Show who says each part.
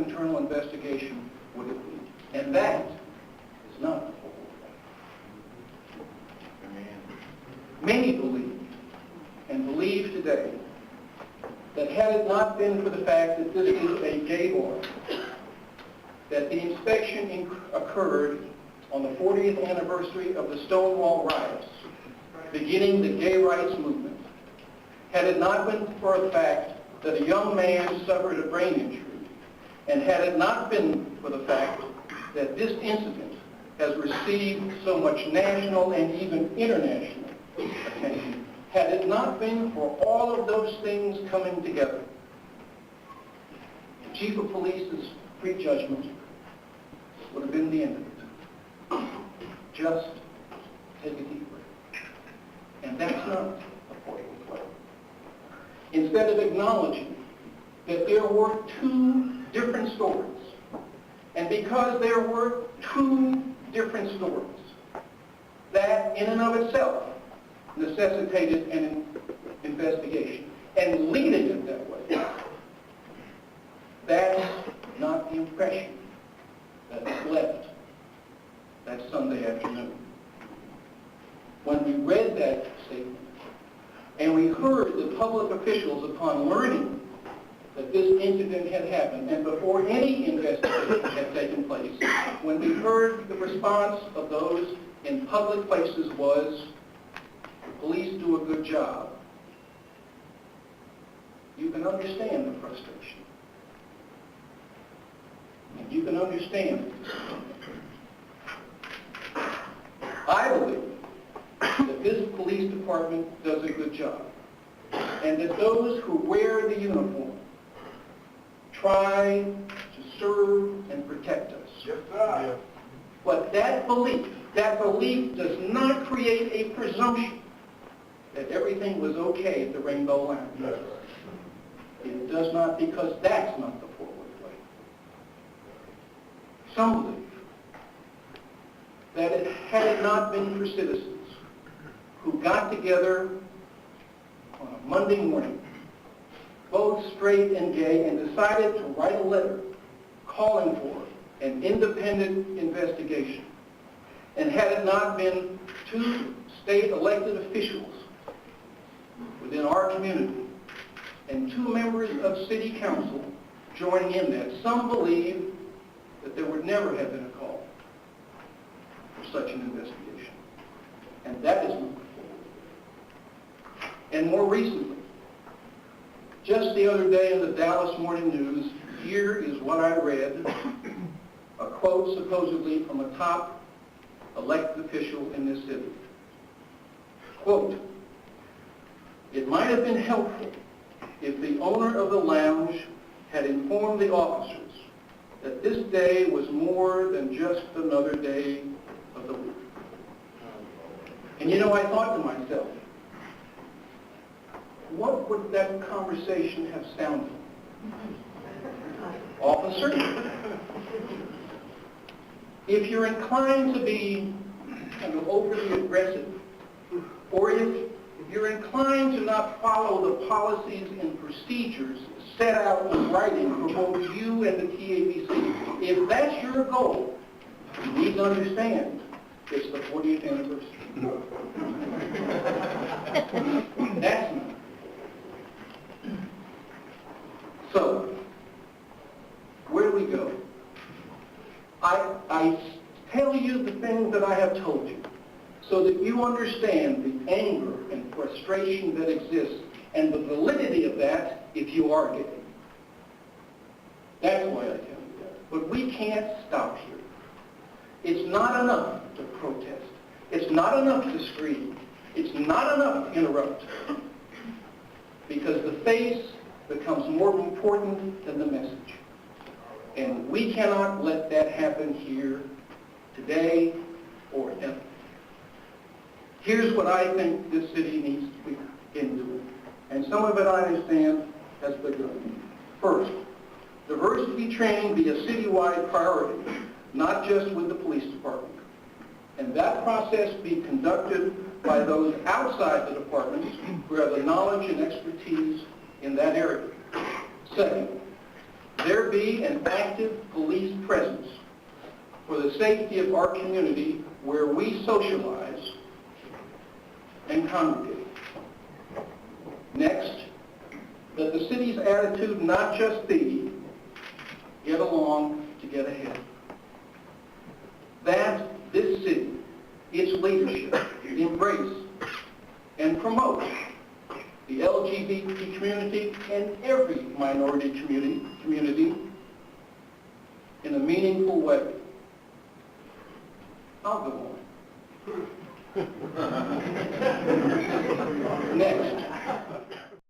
Speaker 1: internal investigation would have been. And that is not the whole thing. Many believe, and believe today, that had it not been for the fact that this is a gay bar, that the inspection occurred on the 40th anniversary of the Stonewall riots, beginning the gay rights movement, had it not been for the fact that a young man suffered a brain injury, and had it not been for the fact that this incident has received so much national and even international attention, had it not been for all of those things coming together, the Chief of Police's prejudgment would have been the end of it. Just take a deep breath. And that's not the point. Instead of acknowledging that there were two different stories, and because there were two different stories, that in and of itself necessitated an investigation, and leading it that way, that's not the impression that was left that Sunday afternoon. When we read that statement, and we heard the public officials, upon learning that this incident had happened, and before any investigation had taken place, when we heard the response of those in public places was, the police do a good job, you can understand the frustration. And you can understand it. I believe that this police department does a good job, and that those who wear the uniform try to serve and protect us.
Speaker 2: Yes, sir.
Speaker 1: But that belief does not create a presumption that everything was okay at the Rainbow Lounge.
Speaker 2: Yes.
Speaker 1: It does not, because that's not the forward way. Some believe that had it not been for citizens who got together on a Monday morning, both straight and gay, and decided to write a letter calling for an independent investigation, and had it not been two state elected officials within our community and two members of city council joining in that, some believe that there would never have been a call for such an investigation. And that is moving forward. And more recently, just the other day in the Dallas Morning News, here is what I read, a quote supposedly from a top elected official in this city. Quote, "It might have been helpful if the owner of the lounge had informed the officers that this day was more than just another day of the week." And you know, I thought to myself, what would that conversation have sounded? Officer, if you're inclined to be kind of overly aggressive, or if you're inclined to not follow the policies and procedures set out in writing for both you and the TABC, if that's your goal, you need to understand it's the 40th anniversary. That's not. So, where do we go? I tell you the things that I have told you so that you understand the anger and frustration that exists and the validity of that if you are gay. That's why I tell you that. But we can't stop here. It's not enough to protest. It's not enough to scream. It's not enough to interrupt. Because the face becomes more important than the message. And we cannot let that happen here, today, or ever. Here's what I think this city needs to begin doing. And some of it, I understand, has begun. First, diversity training be a citywide priority, not just with the police department. And that process be conducted by those outside the departments who have the knowledge and expertise in that area. Second, there be an active police presence for the safety of our community where we socialize and congregate. Next, that the city's attitude not just be get along to get ahead. That this city, its leadership, embrace and promote the LGBT community and every minority community in a meaningful way. I'll go on. Next,